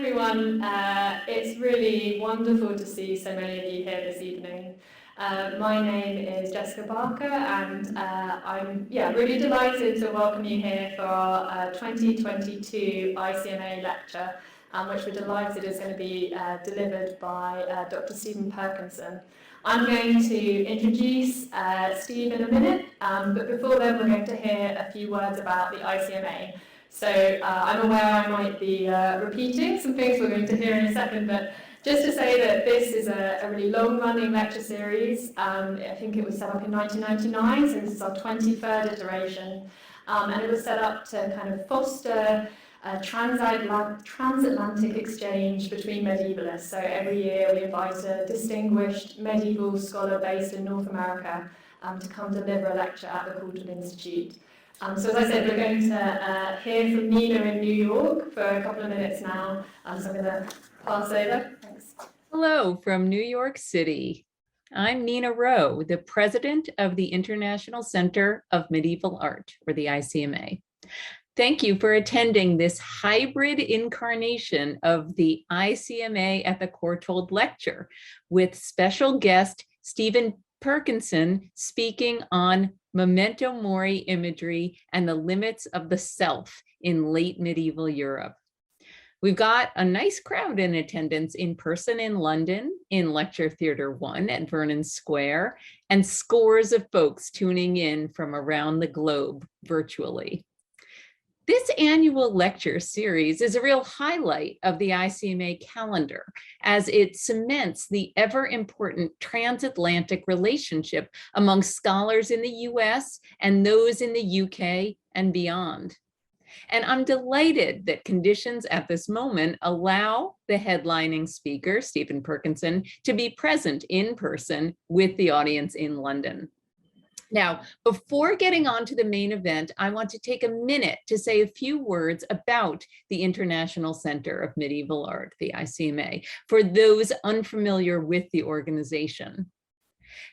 everyone. It's really wonderful to see so many of you here this evening. My name is Jessica Barker, and I'm really delighted to welcome you here for our 2022 ICMA lecture, which we're delighted is going to be delivered by Dr. Stephen Perkinson. I'm going to introduce Steve in a minute, but before then we're going to hear a few words about the ICMA. So I'm aware I might be repeating some things we're going to hear in a second, but just to say that this is a really long-running lecture series. I think it was set up in 1999, so this is our 23rd iteration, and it was set up to kind of foster a transatlantic exchange between medievalists. So every year we invite a distinguished medieval scholar based in North America to come deliver a lecture at the Coulter Institute. So as I said, we're going to hear from Nina in New York for a couple of minutes now. So I'm going to pass over. Thanks. Hello from New York City. I'm Nina Rowe, the president of the International Center of Medieval Art, or the ICMA. Thank you for attending this hybrid incarnation of the ICMA at the Courtauld lecture with special guest Stephen Perkinson speaking on Memento mori imagery and the limits of the self in late medieval Europe. We've got a nice crowd in attendance in person in London, in Lecture Theatre 1 at Vernon Square, and scores of folks tuning in from around the globe virtually. This annual lecture series is a real highlight of the ICMA calendar as it cements the ever important transatlantic relationship among scholars in the US and those in the UK and beyond. And I'm delighted that conditions at this moment allow the headlining speaker, Stephen Perkinson, to be present in person with the audience in London. Now, before getting on to the main event, I want to take a minute to say a few words about the International Center of Medieval Art, the ICMA, for those unfamiliar with the organization.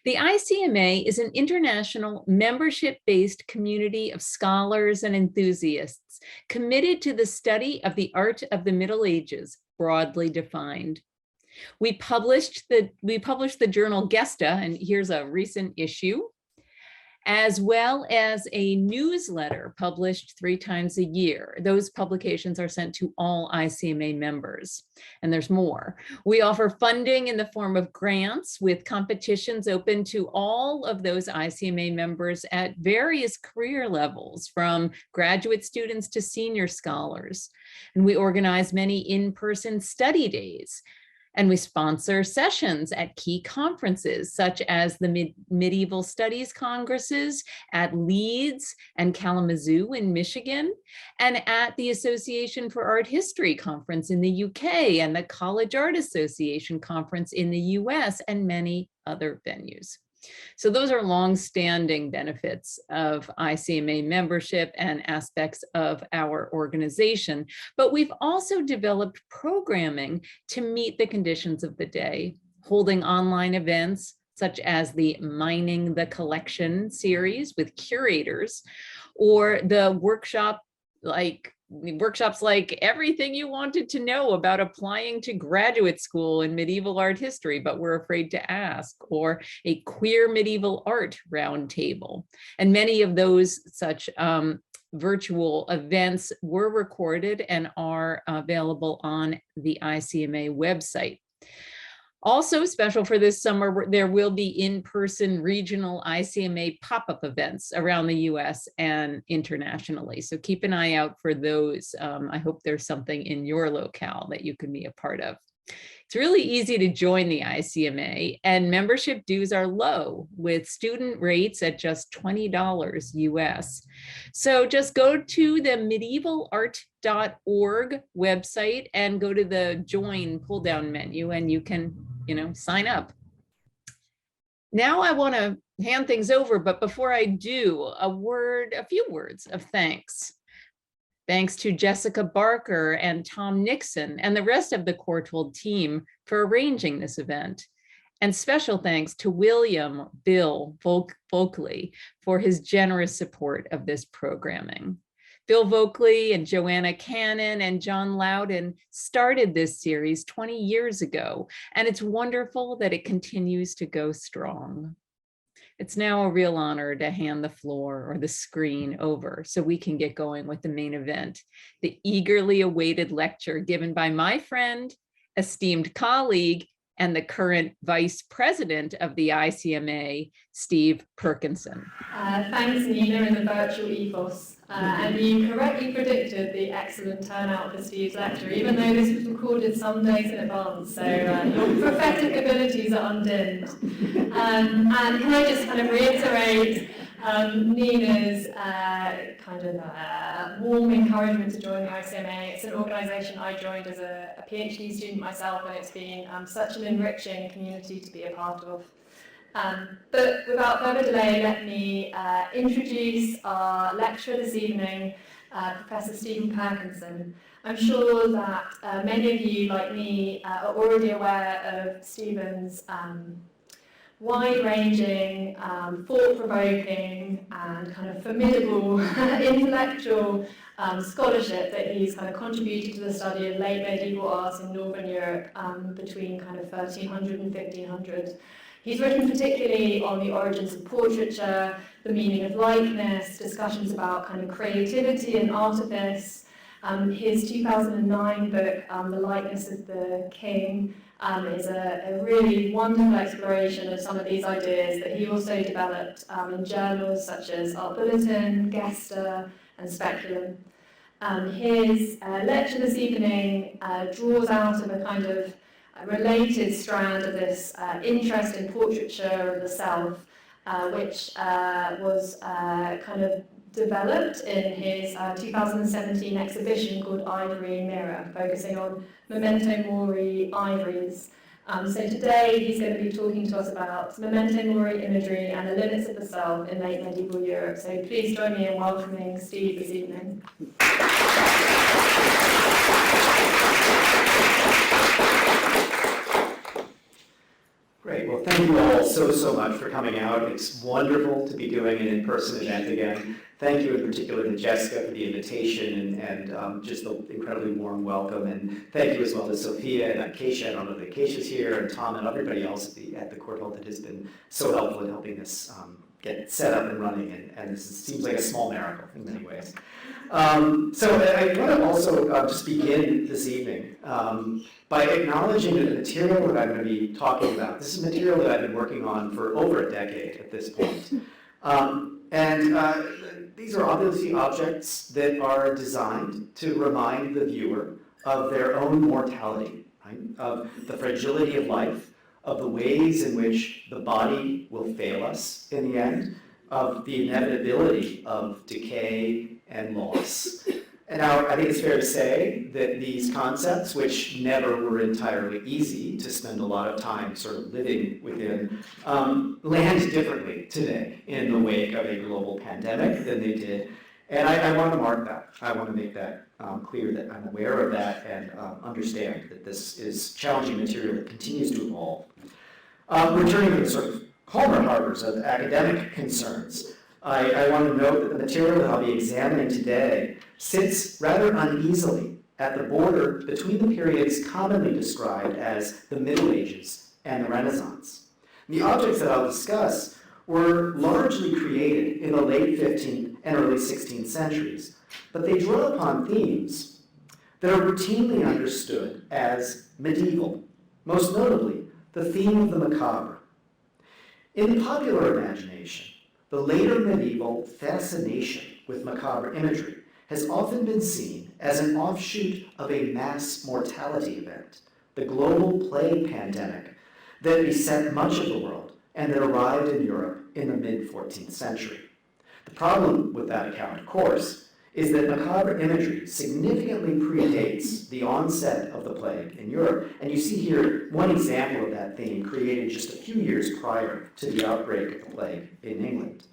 The ICMA is an international membership-based community of scholars and enthusiasts committed to the study of the art of the Middle Ages, broadly defined. We published the journal Gesta, and here's a recent issue, as well as a newsletter published 3 times a year. Those publications are sent to all ICMA members, and there's more. We offer funding in the form of grants with competitions open to all of those ICMA members at various career levels, from graduate students to senior scholars. And we organize many in-person study days. And we sponsor sessions at key conferences, such as the Medieval Studies Congresses at Leeds and Kalamazoo in Michigan, and at the Association for Art History Conference in the UK, and the College Art Association Conference in the US, and many other venues. So those are long-standing benefits of ICMA membership and aspects of our organization. But we've also developed programming to meet the conditions of the day, holding online events such as the Mining the Collection series with curators, or the workshops like everything you wanted to know about applying to graduate school in medieval art history, but were afraid to ask, or a queer medieval art roundtable. And many of those such virtual events were recorded and are available on the ICMA website. Also special for this summer, there will be in-person regional ICMA pop-up events around the US and internationally. So keep an eye out for those. I hope there's something in your locale that you can be a part of. It's really easy to join the ICMA, and membership dues are low, with student rates at just $20 US. So just go to the medievalart.org website and go to the join pull-down menu, and you can, sign up. Now I want to hand things over, but before I do, a few words of thanks. Thanks to Jessica Barker and Tom Nixon and the rest of the Courtauld team for arranging this event. And special thanks to Bill Folkley for his generous support of this programming. Phil Vokley and Joanna Cannon and John Loudon started this series 20 years ago, and it's wonderful that it continues to go strong. It's now a real honor to hand the floor or the screen over so we can get going with the main event, the eagerly awaited lecture given by my friend, esteemed colleague, and the current vice president of the ICMA, Steve Perkinson. Thanks, Nina, and the virtual ethos. And you correctly predicted the excellent turnout for Steve's lecture, even though this was recorded some days in advance, so your prophetic abilities are undimmed. And can I just kind of reiterate Nina's warm encouragement to join the ICMA. It's an organisation I joined as a PhD student myself, and it's been such an enriching community to be a part of. But without further delay, let me introduce our lecturer this evening, Professor Stephen Perkinson. I'm sure that many of you, like me, are already aware of Stephen's wide-ranging, thought-provoking, and kind of formidable intellectual scholarship that he's kind of contributed to the study of late medieval art in Northern Europe between kind of 1300 and 1500. He's written particularly on the origins of portraiture, the meaning of likeness, discussions about kind of creativity and artifice. His 2009 book, The Likeness of the King, is a really wonderful exploration of some of these ideas that he also developed in journals such as Art Bulletin, Gesta, and Speculum. His lecture this evening draws out of a kind of related strand of this interest in portraiture of the self, which was kind of developed in his 2017 exhibition called Ivory Mirror, focusing on Memento Mori ivories. So today he's going to be talking to us about Memento Mori imagery and the limits of the self in late medieval Europe. So please join me in welcoming Steve this evening. Great. Well, thank you all so much for coming out. It's wonderful to be doing an in-person event again. Thank you in particular to Jessica for the invitation and just the incredibly warm welcome. And thank you as well to Sophia and Acacia. I don't know if Acacia's here, and Tom and everybody else at the Court Hall that has been so helpful in helping this get set up and running. And this seems like a small miracle in many ways. So I want to also just begin this evening by acknowledging that the material that I'm going to be talking about, this is material that I've been working on for over a decade at this point. These are obviously objects that are designed to remind the viewer of their own mortality, right? Of the fragility of life, of the ways in which the body will fail us in the end, of the inevitability of decay and loss. And now I think it's fair to say that these concepts, which never were entirely easy to spend a lot of time sort of living within, land differently today in the wake of a global pandemic than they did. And I want to mark that. I want to make that clear that I'm aware of that and understand that this is challenging material that continues to evolve. Returning to the sort of calmer harbors of academic concerns, I want to note that the material that I'll be examining today sits rather uneasily at the border between the periods commonly described as the Middle Ages and the Renaissance. The objects that I'll discuss were largely created in the late 15th and early 16th centuries, but they draw upon themes that are routinely understood as medieval, most notably the theme of the macabre. In the popular imagination, the later medieval fascination with macabre imagery has often been seen as an offshoot of a mass mortality event, the global plague pandemic that beset much of the world and that arrived in Europe in the mid-14th century. The problem with that account, of course, is that macabre imagery significantly predates the onset of the plague in Europe, and you see here one example of that theme created just a few years prior to the outbreak of the plague in England.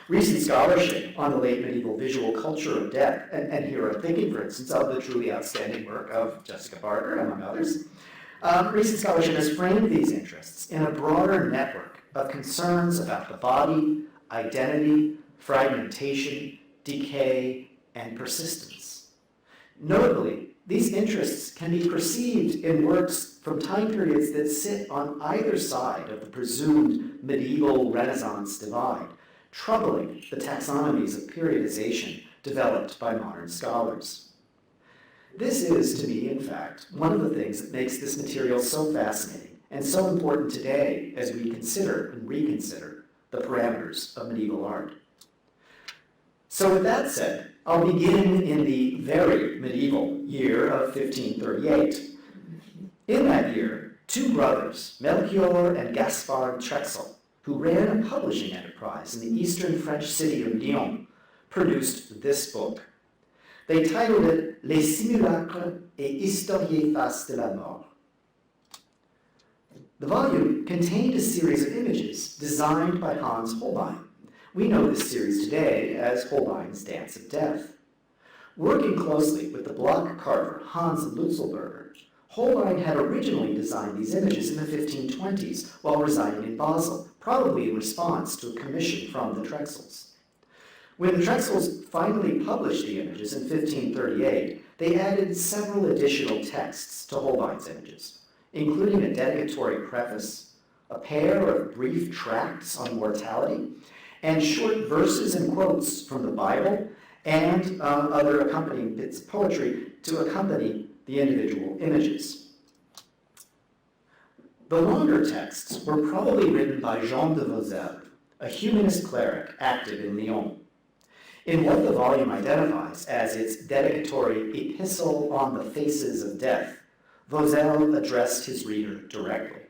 Recent scholarship on the late medieval visual culture of death, and here I'm thinking, for instance, of the truly outstanding work of Jessica Barker, among others. Recent scholarship has framed these interests in a broader network of concerns about the body, identity, fragmentation, decay, and persistence. Notably, these interests can be perceived in works from time periods that sit on either side of the presumed medieval Renaissance divide, troubling the taxonomies of periodization developed by modern scholars. This is, to me, in fact, one of the things that makes this material so fascinating and so important today as we consider and reconsider the parameters of medieval art. So with that said, I'll begin in the very medieval year of 1538. In that year, two brothers, Melchior and Gaspard Trexel, who ran a publishing enterprise in the eastern French city of Lyon, produced this book. They titled it Les Simulacres et Histories Fasses de la Mort. The volume contained a series of images designed by Hans Holbein. We know this series today as Holbein's Dance of Death. Working closely with the block carver Hans Lutzelberger, Holbein had originally designed these images in the 1520s while residing in Basel, probably in response to a commission from the Trexels. When the Trexels finally published the images in 1538, they added several additional texts to Holbein's images, including a dedicatory preface, a pair of brief tracts on mortality, and short verses and quotes from the Bible and other accompanying bits of poetry to accompany the individual images. The longer texts were probably written by Jean de Vauzel, a humanist cleric active in Lyon. In what the volume identifies as its dedicatory epistle on the faces of death, Vauzel addressed his reader directly.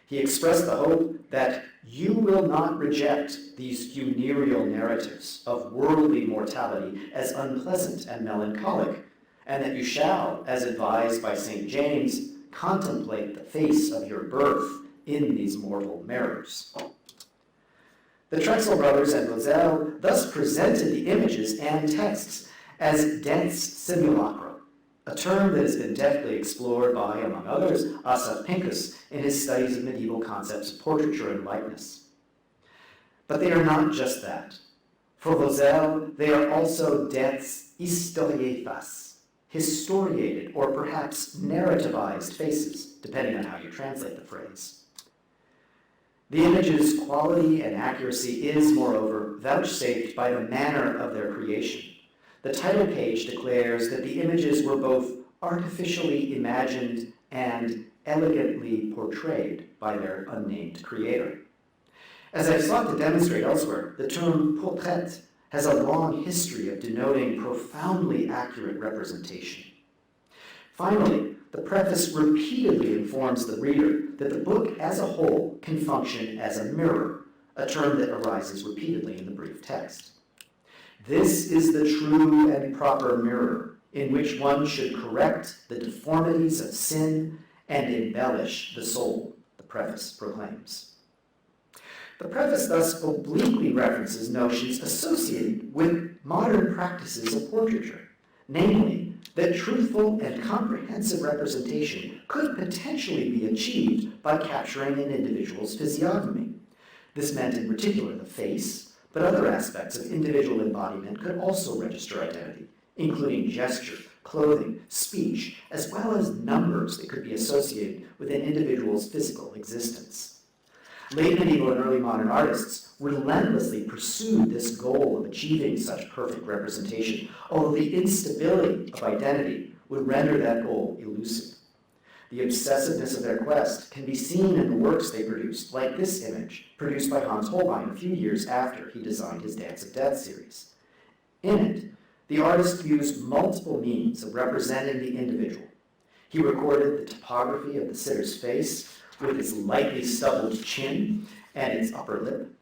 He expressed the hope that you will not reject these funereal narratives of worldly mortality as unpleasant and melancholic, and that you shall, as advised by St. James, contemplate the face of your birth in these mortal mirrors. The Trexel brothers and Vauzel thus presented the images and texts as dense simulacra, a term that has been deftly explored by, among others, Asaf Pincus in his studies of medieval concepts of portraiture and likeness. But they are not just that. For Vauzel, they are also death's historiées fasses, historiated or perhaps narrativized faces, depending on how you translate the phrase. The image's quality and accuracy is, moreover, vouchsafed by the manner of their creation. The title page declares that the images were both artificially imagined and elegantly portrayed by their unnamed creator. As I've sought to demonstrate elsewhere, the term portrait has a long history of denoting profoundly accurate representation. Finally, the preface repeatedly informs the reader that the book as a whole can function as a mirror, a term that arises repeatedly in the brief text. This is the true and proper mirror in which one should correct the deformities of sin and embellish the soul, the preface proclaims. The preface thus obliquely references notions associated with modern practices of portraiture, namely that truthful and comprehensive representation could potentially be achieved by capturing an individual's physiognomy. This meant in particular the face, but other aspects of individual embodiment could also register identity, including gesture, clothing, speech, as well as numbers that could be associated with an individual's physical existence. Late medieval and early modern artists relentlessly pursued this goal of achieving such perfect representation, although the instability of identity would render that goal elusive. The obsessiveness of their quest can be seen in the works they produced, like this image, produced by Hans Holbein a few years after he designed his Dance of Death series. In it, the artist used multiple means of representing the individual. He recorded the topography of the sitter's face with its lightly stubbled chin and its upper lip,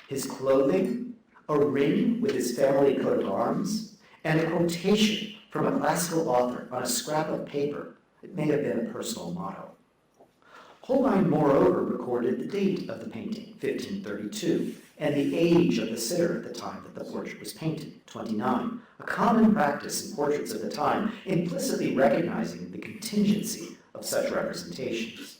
his clothing, a ring with his family coat of arms, and a quotation from a classical author on a scrap of paper. It may have been a personal motto. Holbein, moreover, recorded the date of the painting, 1532, and the age of the sitter at the time that the portrait was painted, 29, a common practice in portraits of the time, implicitly recognizing the contingency of such representations.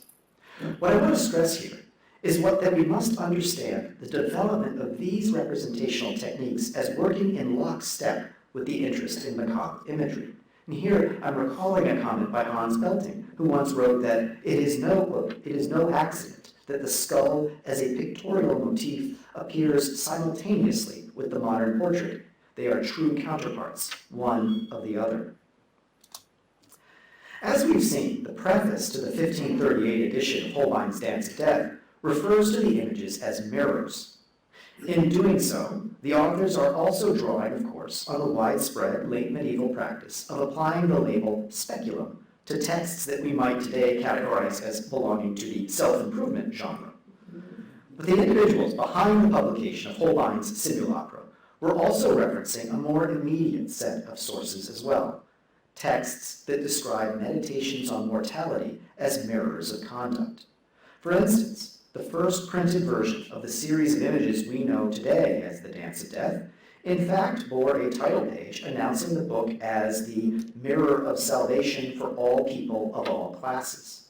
What I want to stress here is that we must understand the development of these representational techniques as working in lockstep with the interest in macabre imagery. And here I'm recalling a comment by Hans Belting, who once wrote that it is no accident that the skull as a pictorial motif appears simultaneously with the modern portrait. They are true counterparts, one of the other. As we've seen, the preface to the 1538 edition of Holbein's Dance of Death refers to the images as mirrors. In doing so, the authors are also drawing, of course, on the widespread late medieval practice of applying the label speculum to texts that we might today categorize as belonging to the self-improvement genre. But the individuals behind the publication of Holbein's simulacra were also referencing a more immediate set of sources as well, texts that describe meditations on mortality as mirrors of conduct. For instance, the first printed version of the series of images we know today as the Dance of Death, in fact, bore a title page announcing the book as the Mirror of Salvation for All People of All Classes.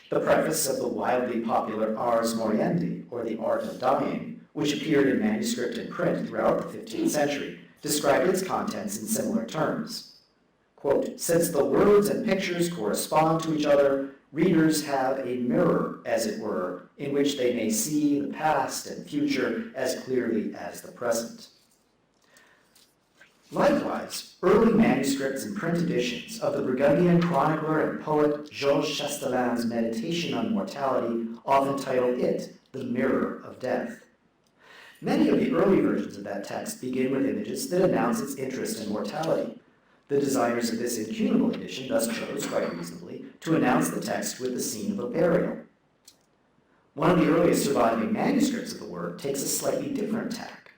The preface of the wildly popular Ars Moriendi, or the Art of Dying, which appeared in manuscript and print throughout the 15th century, described its contents in similar terms. Quote, "Since the words and pictures correspond to each other, readers have a mirror, as it were, in which they may see the past and future as clearly as the present." Likewise, early manuscripts and print editions of the Burgundian chronicler and poet Georges Chastellain's Meditation on Mortality often title it the Mirror of Death. Many of the early versions of that text begin with images that announce its interest in mortality. The designers of this incunable edition thus chose, quite reasonably, to announce the text with the scene of a burial. One of the earliest surviving manuscripts of the work takes a slightly different tack.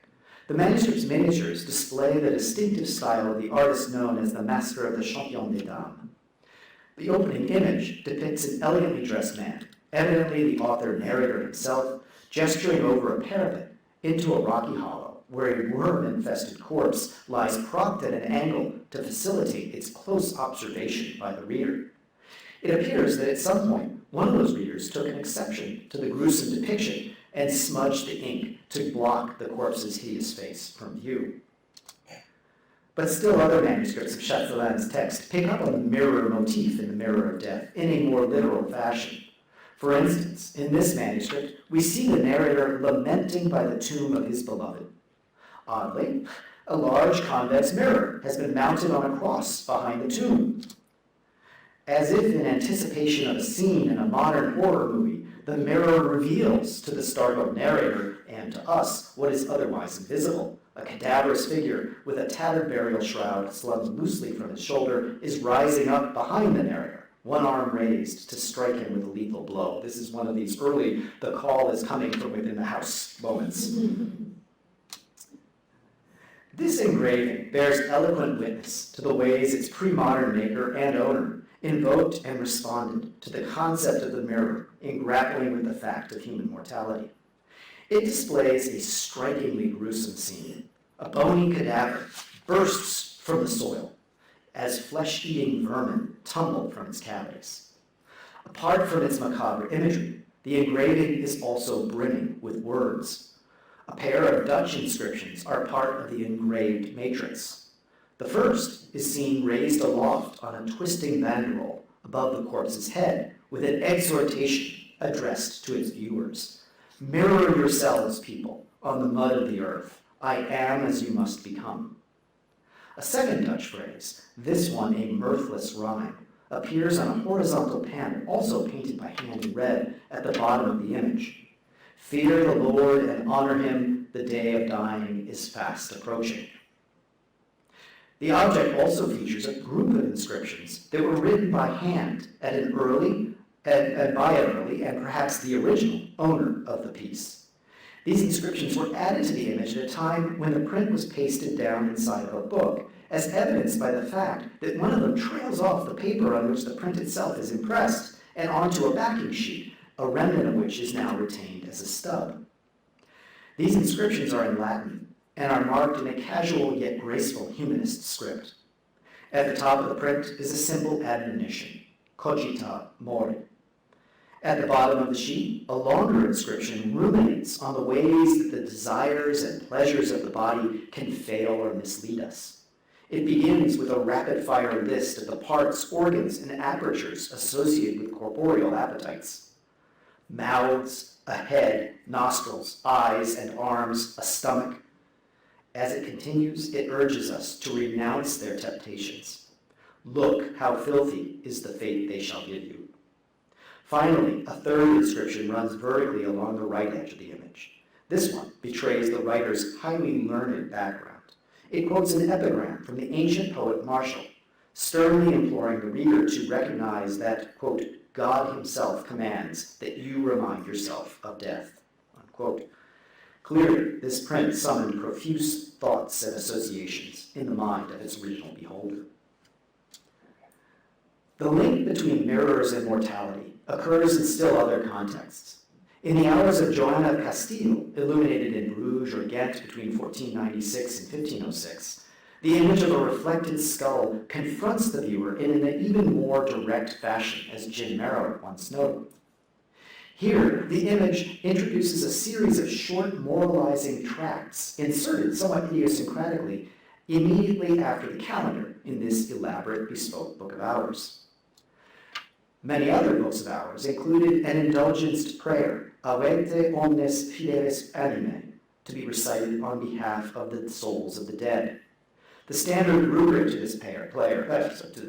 The manuscript's miniatures display the distinctive style of the artist known as the master of the Champion des Dames. The opening image depicts an elegantly dressed man, evidently the author narrator himself, gesturing over a parapet into a rocky hollow, where a worm-infested corpse lies propped at an angle to facilitate its close observation by the reader. It appears that at some point, one of those readers took an exception to the gruesome depiction and smudged the ink to block the corpse's hideous face from view. But still other manuscripts of Chastellain's text pick up on the mirror motif in the Mirror of Death in a more literal fashion. For instance, in this manuscript, we see the narrator lamenting by the tomb of his beloved. Oddly, a large convex mirror has been mounted on a cross behind the tomb. As if in anticipation of a scene in a modern horror movie, the mirror reveals to the startled narrator and to us what is otherwise invisible. A cadaverous figure with a tattered burial shroud slung loosely from his shoulder is rising up behind the narrator, one arm raised to strike him with a lethal blow. This is one of these early, the call is coming from within the house moments. This engraving bears eloquent witness to the ways its pre-modern maker and owner invoked and responded to the concept of the mirror in grappling with the fact of human mortality. It displays a strikingly gruesome scene. A bony cadaver bursts from the soil as flesh-eating vermin tumble from its cavities. Apart from its macabre imagery, the engraving is also brimming with words. A pair of Dutch inscriptions are part of the engraved matrix. The first is seen raised aloft on a twisting banderole above the corpse's head with an exhortation addressed to its viewers. "Mirror yourselves, people, on the mud of the earth. I am as you must become." A second Dutch phrase, this one a mirthless rhyme, appears on a horizontal panel, also painted by hand in red, at the bottom of the image. "Fear the Lord and honor him, the day of dying is fast approaching." The object also features a group of inscriptions that were written by hand at an early, and perhaps the original owner of the piece. These inscriptions were added to the image at a time when the print was pasted down inside of a book, as evidenced by the fact that one of them trails off the paper on which the print itself is impressed and onto a backing sheet, a remnant of which is now retained as a stub. These inscriptions are in Latin and are marked in a casual yet graceful humanist script. At the top of the print is a simple admonition, cogita mori. At the bottom of the sheet, a longer inscription ruminates on the ways that the desires and pleasures of the body can fail or mislead us. It begins with a rapid-fire list of the parts, organs, and apertures associated with corporeal appetites. Mouths, a head, nostrils, eyes, and arms, a stomach. As it continues, it urges us to renounce their temptations. Look how filthy is the fate they shall give you. Finally, a third inscription runs vertically along the right edge of the image. This one betrays the writer's highly learned background. It quotes an epigram from the ancient poet Martial, sternly imploring the reader to recognize that, quote, God himself commands that you remind yourself of death, unquote. Clearly, this print summoned profuse thoughts and associations in the mind of its original beholder. The link between mirrors and mortality occurs in still other contexts. In the hours of Joanna of Castile, illuminated in Bruges or Ghent between 1496 and 1506, the image of a reflected skull confronts the viewer in an even more direct fashion, as Jim Merrill once noted. Here, the image introduces a series of short moralizing tracts inserted somewhat idiosyncratically immediately after the calendar in this elaborate bespoke Book of Hours. Many other books of hours included an indulgenced prayer, Avete omnes fideles anime, to be recited on behalf of the souls of the dead. The standard rubric to this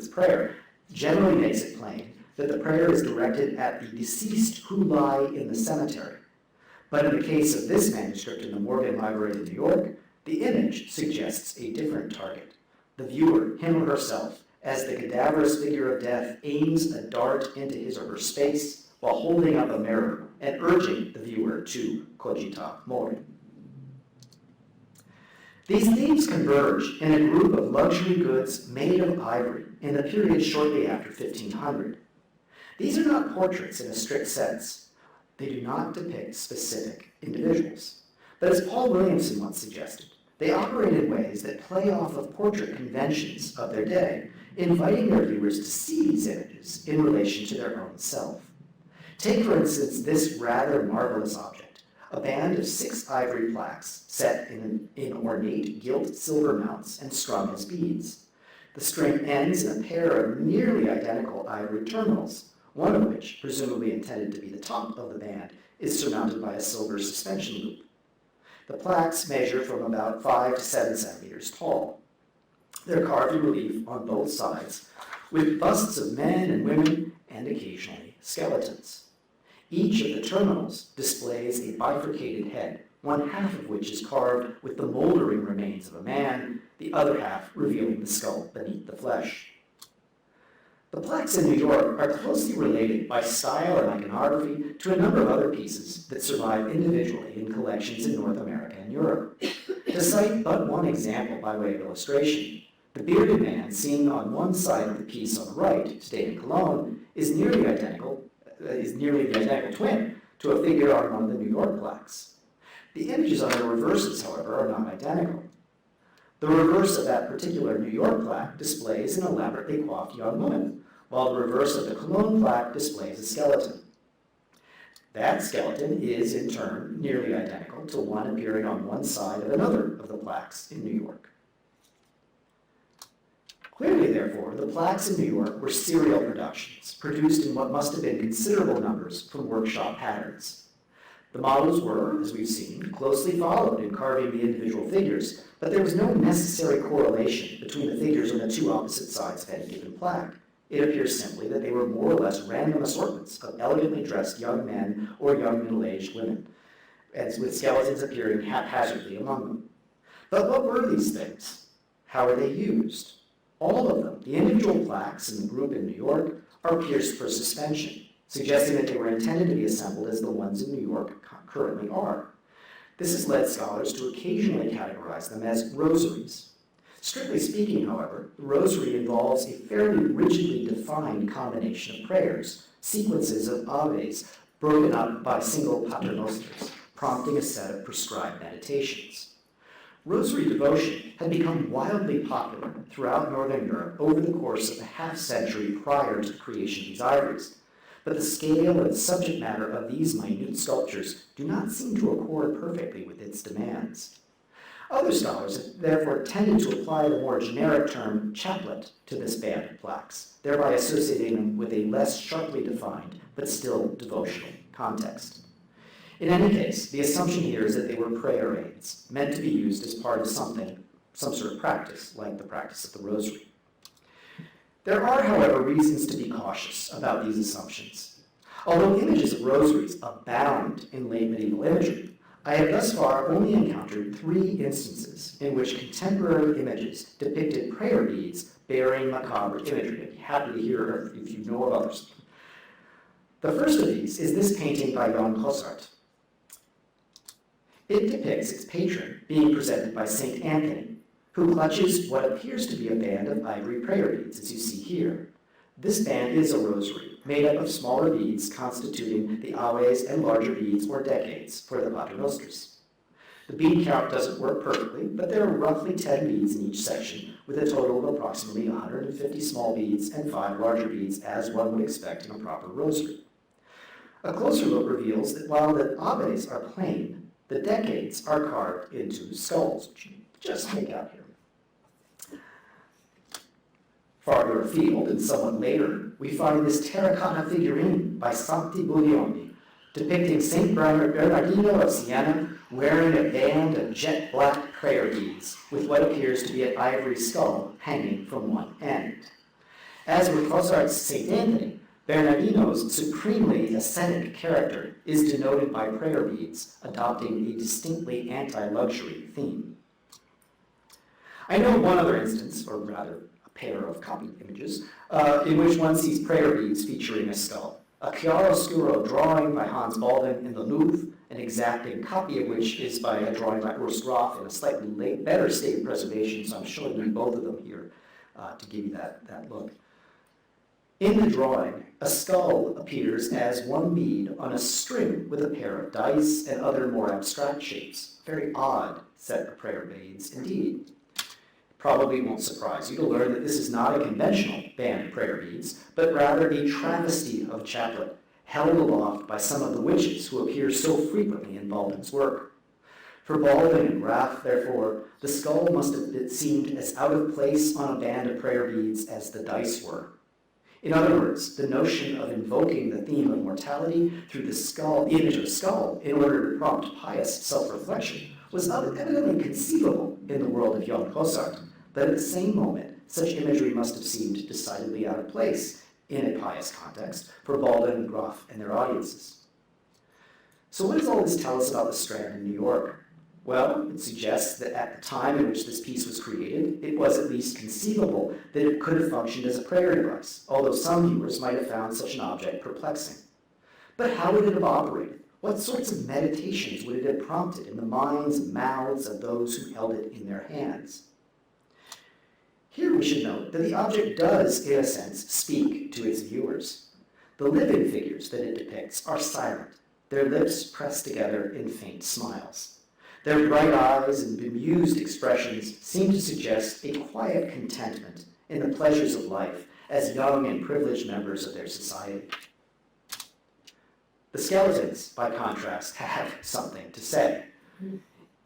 prayer generally makes it plain that the prayer is directed at the deceased who lie in the cemetery. But in the case of this manuscript in the Morgan Library in New York, the image suggests a different target. The viewer, him or herself, as the cadaverous figure of death aims a dart into his or her space while holding up a mirror and urging the viewer to cogita mori. These themes converge in a group of luxury goods made of ivory in the period shortly after 1500. These are not portraits in a strict sense. They do not depict specific individuals. But as Paul Williamson once suggested, they operate in ways that play off of portrait conventions of their day, inviting their viewers to see these images in relation to their own self. Take, for instance, this rather marvelous object, a band of 6 ivory plaques set in ornate gilt silver mounts and strung as beads. The string ends in a pair of nearly identical ivory terminals, one of which, presumably intended to be the top of the band, is surmounted by a silver suspension loop. The plaques measure from about 5 to 7 centimeters tall. They're carved in relief on both sides, with busts of men and women and occasionally skeletons. Each of the terminals displays a bifurcated head, one half of which is carved with the moldering remains of a man, the other half revealing the skull beneath the flesh. The plaques in New York are closely related by style and iconography to a number of other pieces that survive individually in collections in North America and Europe. To cite but one example by way of illustration, the bearded man seen on one side of the piece on the right, today in Cologne, is nearly the identical twin to a figure on one of the New York plaques. The images on the reverses, however, are not identical. The reverse of that particular New York plaque displays an elaborately coiffed young woman, while the reverse of the Cologne plaque displays a skeleton. That skeleton is, in turn, nearly identical to one appearing on one side of another of the plaques in New York. Clearly, therefore, the plaques in New York were serial productions, produced in what must have been considerable numbers from workshop patterns. The models were, as we've seen, closely followed in carving the individual figures, but there was no necessary correlation between the figures on the two opposite sides of any given plaque. It appears simply that they were more or less random assortments of elegantly dressed young men or young middle-aged women, as with skeletons appearing haphazardly among them. But what were these things? How are they used? All of them, the individual plaques in the group in New York, are pierced for suspension, suggesting that they were intended to be assembled as the ones in New York currently are. This has led scholars to occasionally categorize them as rosaries. Strictly speaking, however, the rosary involves a fairly rigidly defined combination of prayers, sequences of aves broken up by single paternosters, prompting a set of prescribed meditations. Rosary devotion had become wildly popular throughout Northern Europe over the course of the half-century prior to the creation of these ivories. but the scale and subject matter of these minute sculptures do not seem to accord perfectly with its demands. Other scholars have therefore tended to apply the more generic term chaplet to this band of plaques, thereby associating them with a less sharply defined but still devotional context. In any case, the assumption here is that they were prayer aids, meant to be used as part of some sort of practice, like the practice of the rosary. There are, however, reasons to be cautious about these assumptions. Although images of rosaries abound in late medieval imagery, I have thus far only encountered 3 instances in which contemporary images depicted prayer beads bearing macabre imagery. I'd be happy to hear if you know of others. The first of these is this painting by Jan Gossart. It depicts its patron being presented by Saint Anthony, who clutches what appears to be a band of ivory prayer beads, as you see here. This band is a rosary, made up of smaller beads constituting the aves and larger beads or decades for the paternosters. The bead count doesn't work perfectly, but there are roughly 10 beads in each section, with a total of approximately 150 small beads and 5 larger beads, as one would expect in a proper rosary. A closer look reveals that while the aves are plain, the decades are carved into skulls, which you just make out here. Farther afield, and somewhat later, we find this terracotta figurine by Santi Buglioni, depicting Saint Bernardino of Siena wearing a band of jet black prayer beads with what appears to be an ivory skull hanging from one end. As with Gossart's Saint Anthony, Bernardino's supremely ascetic character is denoted by prayer beads, adopting a distinctly anti-luxury theme. I know one other instance, or rather a pair of copied images, in which one sees prayer beads featuring a skull. A chiaroscuro drawing by Hans Baldwin in the Louvre, an exacting copy of which is by a drawing by Urs Graf in a slightly better state of preservation, so I'm showing you both of them here to give you that look. In the drawing, a skull appears as one bead on a string with a pair of dice and other more abstract shapes. Very odd set of prayer beads indeed. Probably won't surprise you to learn that this is not a conventional band of prayer beads, but rather a travesty of a chaplet, held aloft by some of the witches who appear so frequently in Baldwin's work. For Baldwin and Graf, therefore, the skull must have seemed as out of place on a band of prayer beads as the dice were. In other words, the notion of invoking the theme of mortality through the image of a skull, in order to prompt pious self-reflection, was evidently conceivable in the world of Jan Gossart, but at the same moment, such imagery must have seemed decidedly out of place in a pious context for Baldwin and Graf and their audiences. So what does all this tell us about the Strand in New York? Well, it suggests that at the time in which this piece was created, it was at least conceivable that it could have functioned as a prayer device, although some viewers might have found such an object perplexing. But how would it have operated? What sorts of meditations would it have prompted in the minds and mouths of those who held it in their hands? Here we should note that the object does, in a sense, speak to its viewers. The living figures that it depicts are silent, their lips pressed together in faint smiles. Their bright eyes and bemused expressions seem to suggest a quiet contentment in the pleasures of life as young and privileged members of their society. The skeletons, by contrast, have something to say.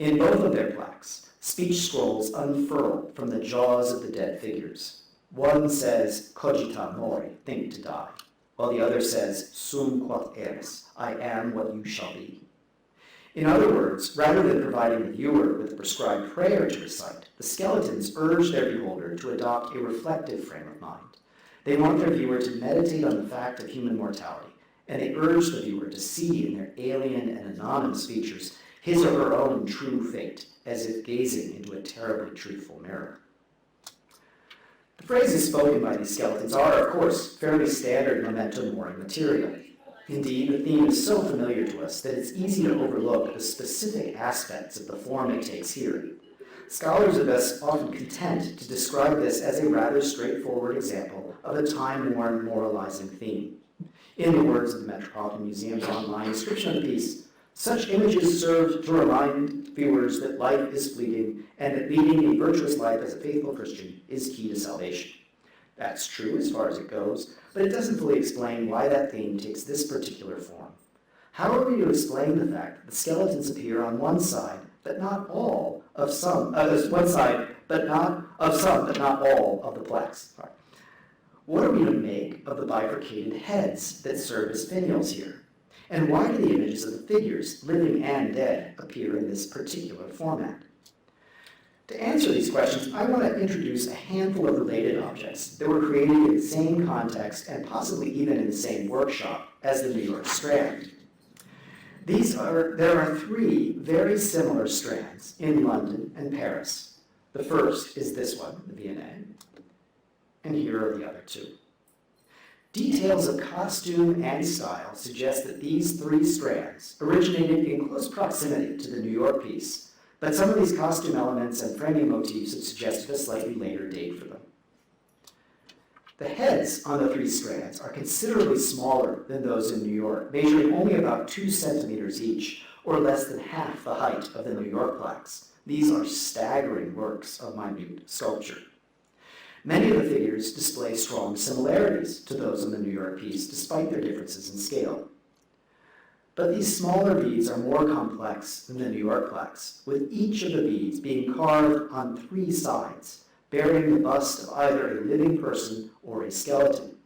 In both of their plaques, speech scrolls unfurl from the jaws of the dead figures. One says, cogita mori, think to die, while the other says, sum quod eris, I am what you shall be. In other words, rather than providing the viewer with a prescribed prayer to recite, the skeletons urge their beholder to adopt a reflective frame of mind. They want their viewer to meditate on the fact of human mortality, and they urge the viewer to see in their alien and anonymous features his or her own true fate, as if gazing into a terribly truthful mirror. The phrases spoken by these skeletons are, of course, fairly standard memento mori material. Indeed, the theme is so familiar to us that it's easy to overlook the specific aspects of the form it takes here. Scholars are thus often content to describe this as a rather straightforward example of a time-worn moralizing theme. In the words of the Metropolitan Museum's online description of the piece, such images serve to remind viewers that life is fleeting and that leading a virtuous life as a faithful Christian is key to salvation. That's true as far as it goes, but it doesn't fully explain why that theme takes this particular form. How are we to explain the fact that the skeletons appear on one side, but not all of some, one side, but not of some, but not all of the plaques? Sorry. What are we to make of the bifurcated heads that serve as finials here? And why do the images of the figures, living and dead, appear in this particular format? To answer these questions, I want to introduce a handful of related objects that were created in the same context and possibly even in the same workshop as the New York Strand. There are three very similar strands in London and Paris. The first is this one, the V&A, and here are the other two. Details of costume and style suggest that these three strands originated in close proximity to the New York piece, but some of these costume elements and framing motifs have suggested a slightly later date for them. The heads on the three strands are considerably smaller than those in New York, measuring only about 2 centimeters each, or less than half the height of the New York plaques. These are staggering works of minute sculpture. Many of the figures display strong similarities to those in the New York piece, despite their differences in scale. But these smaller beads are more complex than the New York plaques, with each of the beads being carved on 3 sides, bearing the bust of either a living person or a skeleton.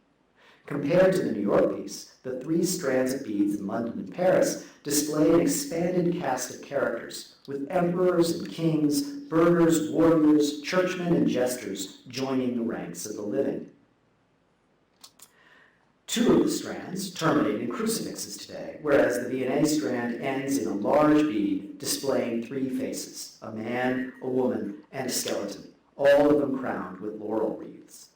Compared to the New York piece, the 3 strands of beads in London and Paris display an expanded cast of characters, with emperors and kings, burghers, warriors, churchmen, and jesters joining the ranks of the living. 2 of the strands terminate in crucifixes today, whereas the V&A strand ends in a large bead displaying 3 faces, a man, a woman, and a skeleton, all of them crowned with laurel wreaths.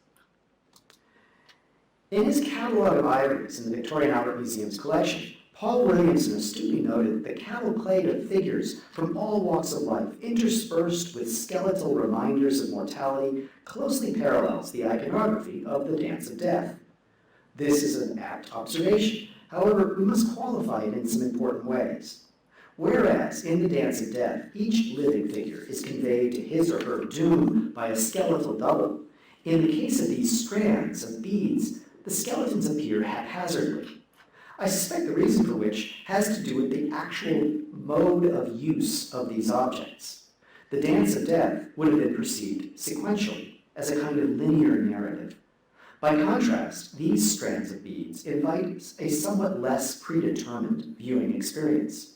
In his catalog of ivories in the Victorian Albert Museum's collection, Paul Williamson astutely noted that the cavalcade of figures from all walks of life, interspersed with skeletal reminders of mortality, closely parallels the iconography of the Dance of Death. This is an apt observation. However, we must qualify it in some important ways. Whereas in the Dance of Death, each living figure is conveyed to his or her doom by a skeletal double, in the case of these strands of beads, the skeletons appear haphazardly. I suspect the reason for which has to do with the actual mode of use of these objects. The Dance of Death would have been perceived sequentially, as a kind of linear narrative. By contrast, these strands of beads invite a somewhat less predetermined viewing experience.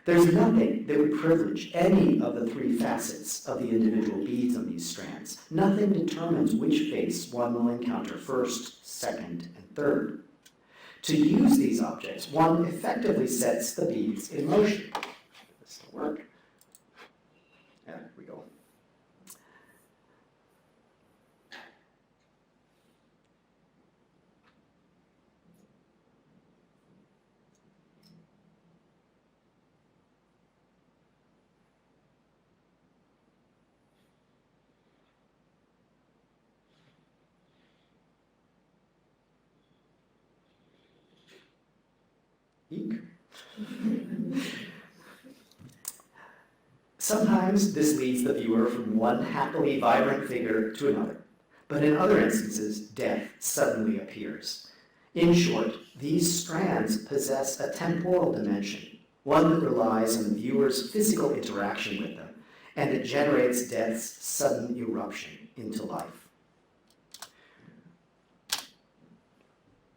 There's nothing that would privilege any of the 3 facets of the individual beads on these strands. Nothing determines which face one will encounter first, second, and third. To use these objects, one effectively sets the beads in motion. This will work. There we go. Eek. Sometimes this leads the viewer from one happily vibrant figure to another, but in other instances, death suddenly appears. In short, these strands possess a temporal dimension, one that relies on the viewer's physical interaction with them, and it generates death's sudden eruption into life.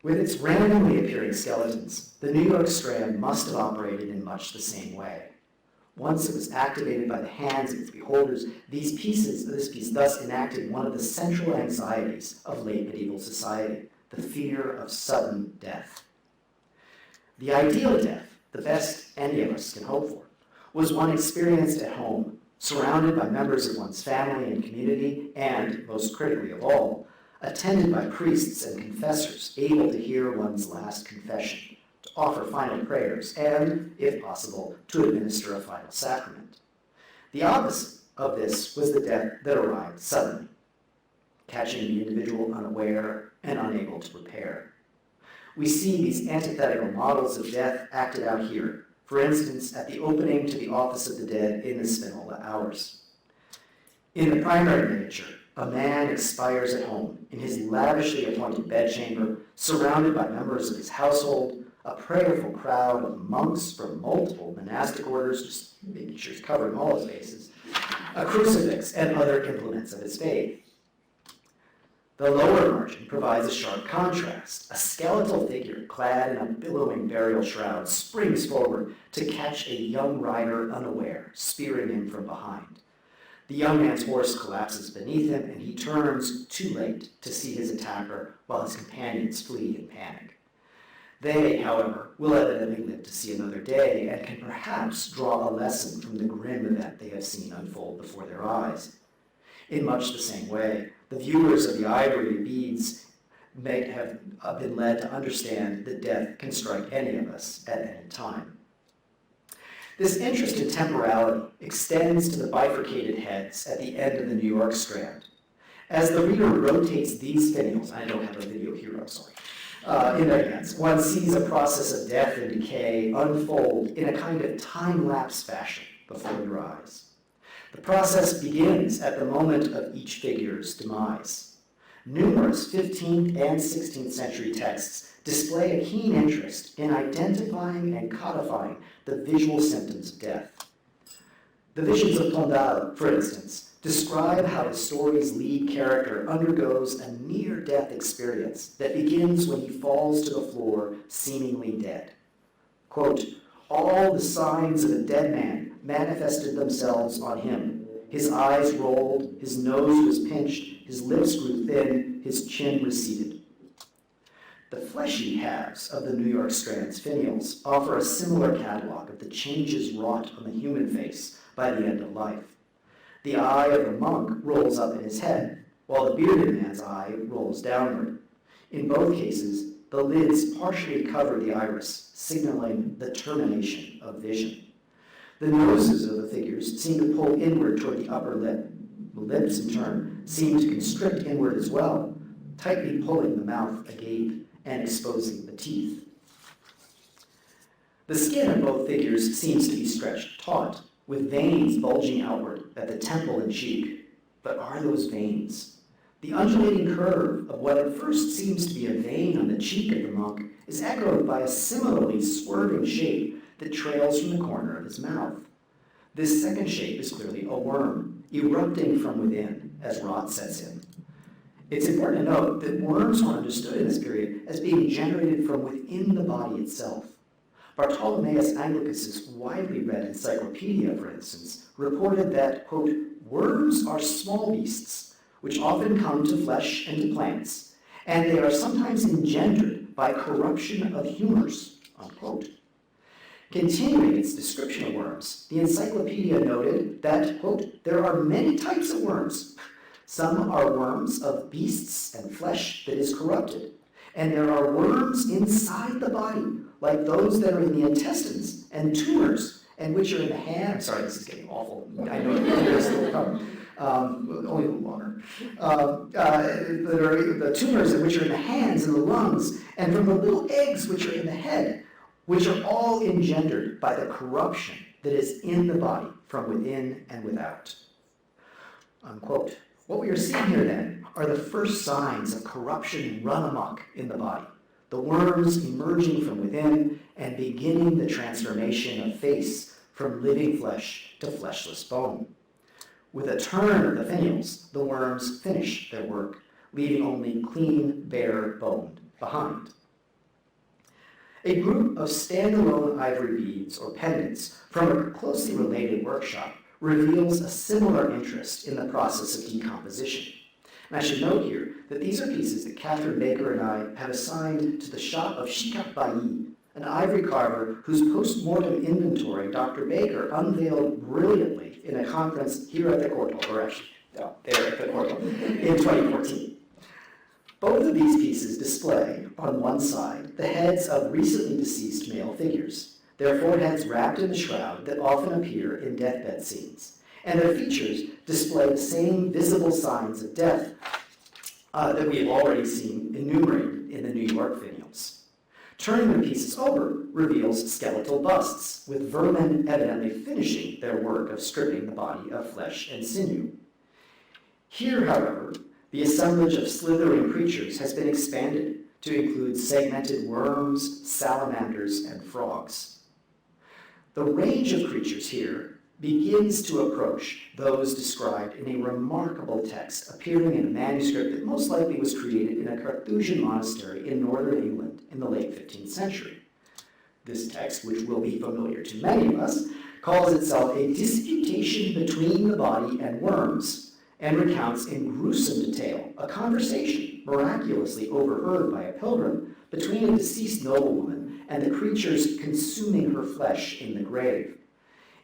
With its randomly appearing skeletons, the New York Strand must have operated in much the same way. Once it was activated by the hands of its beholders, this piece thus enacted one of the central anxieties of late medieval society, the fear of sudden death. The ideal death, the best any of us can hope for, was one experienced at home, surrounded by members of one's family and community, and, most critically of all, attended by priests and confessors able to hear one's last confession, to offer final prayers, and, if possible, to administer a final sacrament. The opposite of this was the death that arrived suddenly, catching the individual unaware and unable to prepare. We see these antithetical models of death acted out here, for instance, at the opening to the office of the dead in the Spinola Hours. In the primary miniature, a man expires at home in his lavishly appointed bedchamber, surrounded by members of his household, a prayerful crowd of monks from multiple monastic orders, just making sure he's covering all his bases, a crucifix and other implements of his faith. The lower margin provides a sharp contrast. A skeletal figure clad in a billowing burial shroud springs forward to catch a young rider unaware, spearing him from behind. The young man's horse collapses beneath him, and he turns too late to see his attacker while his companions flee in panic. They, however, will evidently live to see another day and can perhaps draw a lesson from the grim event they have seen unfold before their eyes. In much the same way, the viewers of the ivory beads may have been led to understand that death can strike any of us at any time. This interest in temporality extends to the bifurcated heads at the end of the New York Strand. As the reader rotates these finials, I don't have a video here, I'm sorry, in their hands, one sees a process of death and decay unfold in a kind of time-lapse fashion before your eyes. The process begins at the moment of each figure's demise. Numerous 15th and 16th century texts display a keen interest in identifying and codifying the visual symptoms of death. The visions of Stendhal, for instance, describe how the story's lead character undergoes a near-death experience that begins when he falls to the floor, seemingly dead. Quote, "All the signs of a dead man manifested themselves on him. His eyes rolled, his nose was pinched, his lips grew thin, his chin receded." The fleshy halves of the New York Strand's finials offer a similar catalog of the changes wrought on the human face by the end of life. The eye of the monk rolls up in his head, while the bearded man's eye rolls downward. In both cases, the lids partially cover the iris, signaling the termination of vision. The noses of the figures seem to pull inward toward the upper lip. The lips, in turn, seem to constrict inward as well, tightly pulling the mouth agape and exposing the teeth. The skin of both figures seems to be stretched taut, with veins bulging outward at the temple and cheek. But are those veins? The undulating curve of what at first seems to be a vein on the cheek of the monk is echoed by a similarly swerving shape that trails from the corner of his mouth. This second shape is clearly a worm, erupting from within as rot sets in. It's important to note that worms were understood in this period as being generated from within the body itself. Bartholomeus Anglicus's widely read encyclopedia, for instance, reported that, quote, "Worms are small beasts, which often come to flesh and to plants, and they are sometimes engendered by corruption of humors," unquote. Continuing its description of worms, the encyclopedia noted that, quote, "There are many types of worms. Some are worms of beasts and flesh that is corrupted, and there are worms inside the body, like those that are in the intestines and tumors, and which are in the hand." I'm sorry, this is getting awful. I know there's still come. Only a little longer. That are the tumors which are in the hands and the lungs, and from the little eggs which are in the head, which are all engendered by the corruption that is in the body from within and without. Unquote. What we are seeing here then are the first signs of corruption run amok in the body. The worms emerging from within and beginning the transformation of face from living flesh to fleshless bone. With a turn of the finials, the worms finish their work, leaving only clean, bare bone behind. A group of standalone ivory beads or pendants from a closely related workshop reveals a similar interest in the process of decomposition. And I should note here that these are pieces that Catherine Baker and I have assigned to the shop of Shikap Bayi, an ivory carver whose post-mortem inventory Dr. Baker unveiled brilliantly in a conference here at the Courtauld, or actually, there at the Courtauld, in 2014. Both of these pieces display, on one side, the heads of recently deceased male figures, their foreheads wrapped in a shroud that often appear in deathbed scenes, and their features display the same visible signs of death that we have already seen enumerated in the New York finials. Turning the pieces over reveals skeletal busts, with vermin evidently finishing their work of stripping the body of flesh and sinew. Here, however, the assemblage of slithering creatures has been expanded to include segmented worms, salamanders, and frogs. The range of creatures here begins to approach those described in a remarkable text appearing in a manuscript that most likely was created in a Carthusian monastery in northern England in the late 15th century. This text, which will be familiar to many of us, calls itself a disputation between the body and worms, and recounts in gruesome detail a conversation miraculously overheard by a pilgrim between a deceased noblewoman and the creatures consuming her flesh in the grave.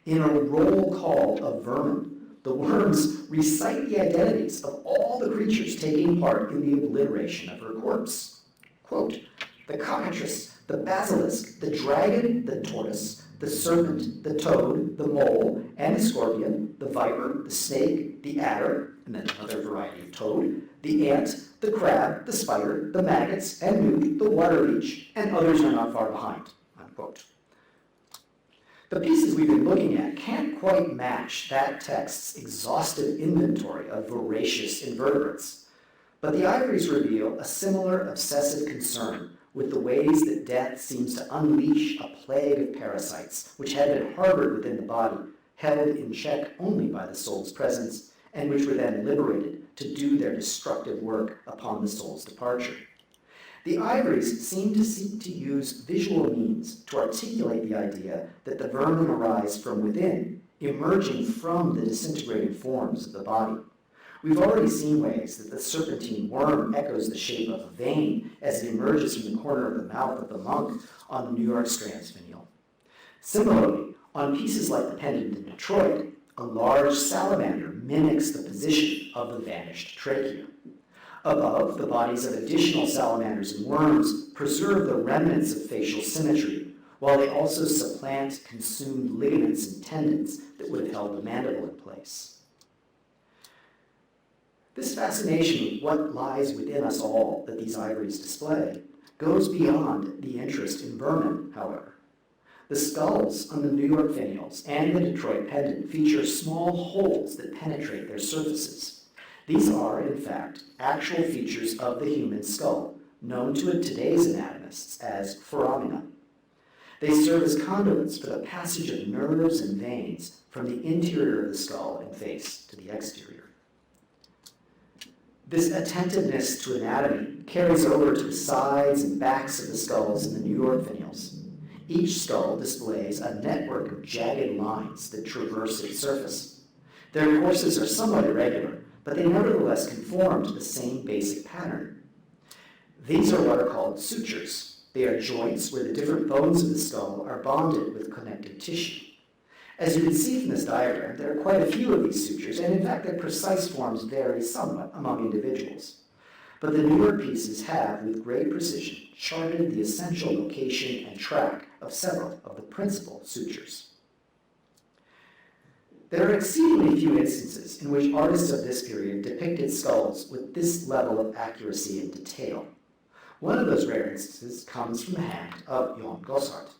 In a roll call of vermin, the worms recite the identities of all the creatures taking part in the obliteration of her corpse. Quote, the cockatrice, the basilisk, the dragon, the tortoise, the serpent, the toad, the mole, and the scorpion, the viper, the snake, the adder, and then another variety of toad, the ant, the crab, the spider, the maggots, and newt, the water leech, and others are not far behind, unquote. The pieces we've been looking at can't quite match that text's exhaustive inventory of voracious invertebrates, but the ivories reveal a similar obsessive concern with the ways that death seems to unleash a plague of parasites which had been harbored within the body, held in check only by the soul's presence, and which were then liberated to do their destructive work upon the soul's departure. The ivories seem to seek to use visual means to articulate the idea that the vermin arise from within, emerging from the disintegrated forms of the body. We've already seen ways that the serpentine worm echoes the shape of a vein as it emerges from the corner of the mouth of the monk on the New York Strand's finial. Similarly, on pieces like the pendant in Detroit, a large salamander mimics the position of the vanished trachea. Above, the bodies of additional salamanders and worms preserve the remnants of facial symmetry, while they also supplant consumed ligaments and tendons that would have held the mandible in place. This fascination with what lies within us all that these ivories display goes beyond the interest in vermin, however. The skulls on the New York finials and the Detroit pendant feature small holes that penetrate their surfaces. These are, in fact, actual features of the human skull, known to today's anatomists as foramina. They serve as conduits for the passage of nerves and veins from the interior of the skull and face to the exterior. This attentiveness to anatomy carries over to the sides and backs of the skulls in the New York finials. Each skull displays a network of jagged lines that traverse its surface. Their courses are somewhat irregular, but they nevertheless conform to the same basic pattern. These are what are called sutures. They are joints where the different bones of the skull are bonded with connective tissue. As you can see from this diagram, there are quite a few of these sutures, and in fact their precise forms vary somewhat among individuals. But the newer pieces have, with great precision, charted the essential location and track of several of the principal sutures. There are exceedingly few instances in which artists of this period depicted skulls with this level of accuracy and detail. One of those rare instances comes from the hand of Jan Gossart.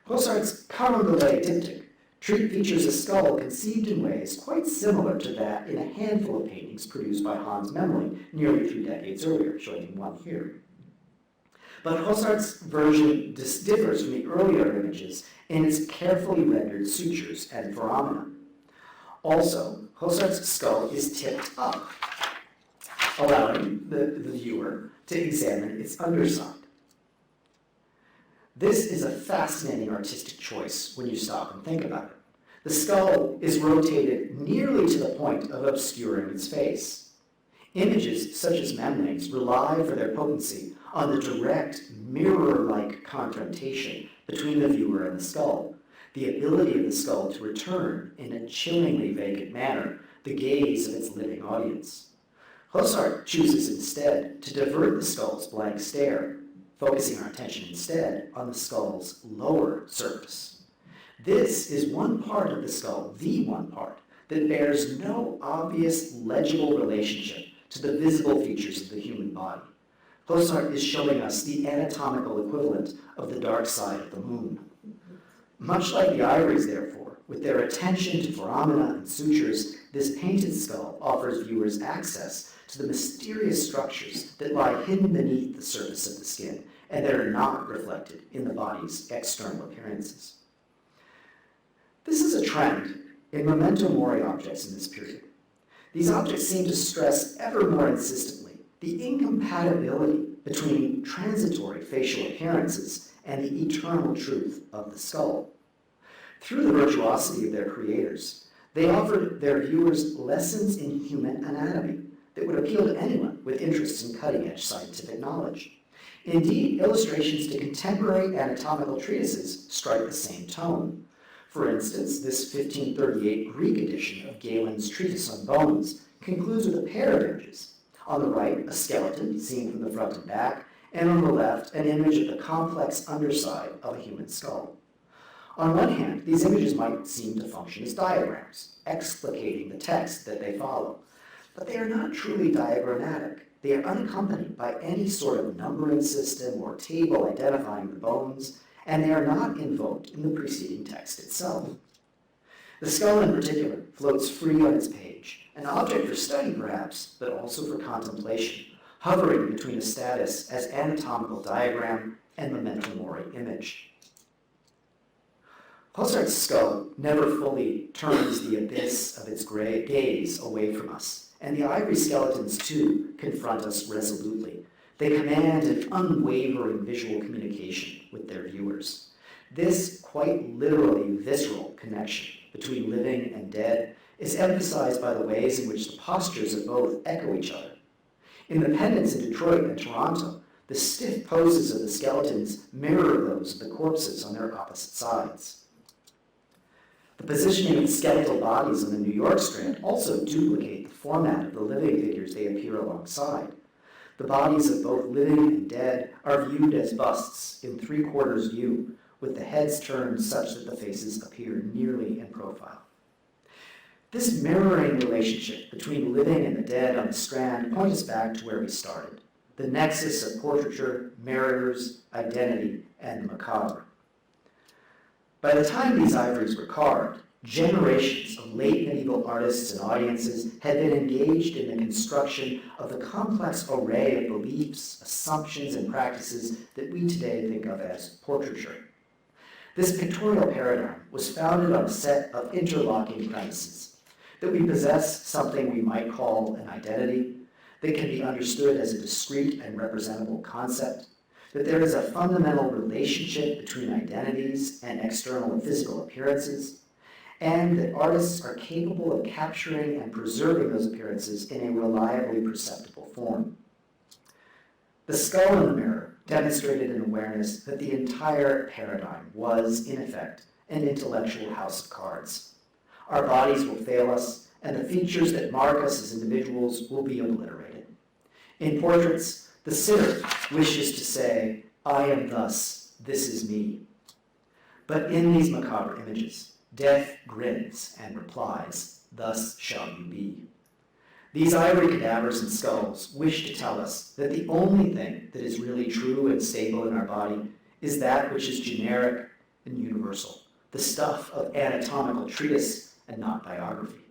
Gossart's Carondelet diptych features a skull conceived in ways quite similar to that in a handful of paintings produced by Hans Memling nearly 3 decades earlier, showing one here. But Gossart's version differs from the earlier images in its carefully rendered sutures and foramina. Also, Gossart's skull is tipped up, allowing the viewer to examine its underside. This is a fascinating artistic choice when you stop and think about it. The skull is rotated nearly to the point of obscuring its face. Images such as Memling's rely for their potency on the direct, mirror-like confrontation between the viewer and the skull, the ability of the skull to return, in a chillingly vacant manner, the gaze of its living audience. Gossart chooses instead to divert the skull's blank stare, focusing our attention instead on the skull's lower surface. This is one part of the skull, the one part, that bears no obvious, legible relationship to the visible features of the human body. Gossart is showing us the anatomical equivalent of the dark side of the moon. Much like the ivories, therefore, with their attention to foramina and sutures, this painted skull offers viewers access to the mysterious structures that lie hidden beneath the surface of the skin and that are not reflected in the body's external appearances. This is a trend in memento mori objects in this period. These objects seem to stress ever more insistently the incompatibility between transitory facial appearances and the eternal truth of the skull. Through the virtuosity of their creators, they offered their viewers lessons in human anatomy that would appeal to anyone with interest in cutting-edge scientific knowledge. Indeed, illustrations to contemporary anatomical treatises strike the same tone. For instance, this 1538 Greek edition of Galen's Treatise on Bones concludes with a pair of images. On the right, a skeleton seen from the front and back, and on the left, an image of the complex underside of a human skull. On one hand, these images might seem to function as diagrams, explicating the text that they follow. But they are not truly diagrammatic. They are unaccompanied by any sort of numbering system or table identifying the bones, and they are not invoked in the preceding text itself. The skull in particular floats free on its page, an object for study perhaps, but also for contemplation, hovering between a status as anatomical diagram and memento mori image. Possart's skull never fully turns the abyss of its gaze away from us, and the ivory skeletons too confront us resolutely. They command an unwavering visual communication with their viewers. This quite literally visceral connection between living and dead is emphasized by the ways in which the postures of both echo each other. In the pendants in Detroit and Toronto, the stiff poses of the skeletons mirror those of the corpses on their opposite sides. The positioning of skeletal bodies on the New York Strand also duplicate the format of the living figures they appear alongside. The bodies of both living and dead are viewed as busts in three-quarters view, with the heads turned such that the faces appear nearly in profile. This mirroring relationship between living and the dead on the Strand points us back to where we started, the nexus of portraiture, mirrors, identity, and the macabre. By the time these ivories were carved, generations of late medieval artists and audiences had been engaged in the construction of the complex array of beliefs, assumptions, and practices that we today think of as portraiture. This pictorial paradigm was founded on a set of interlocking premises: that we possess something we might call an identity, that can be understood as a discrete and representable concept, that there is a fundamental relationship between identities and external and physical appearances, and that artists are capable of capturing and preserving those appearances in a reliably perceptible form. The skull in the mirror demonstrated an awareness that the entire paradigm was, in effect, an intellectual house of cards. Our bodies will fail us, and the features that mark us as individuals will be obliterated. In portraits, the sitter wishes to say, "I am thus, this is me." But in these macabre images, death grins and replies, "Thus shall you be." These ivory cadavers and skulls wish to tell us that the only thing that is really true and stable in our body is that which is generic and universal, the stuff of anatomical treatise and not biography.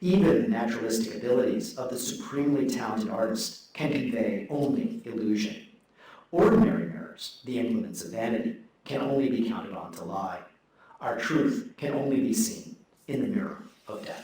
Even the naturalistic abilities of the supremely talented artist can convey only illusion. Ordinary mirrors, the implements of vanity, can only be counted on to lie. Our truth can only be seen in the mirror of death.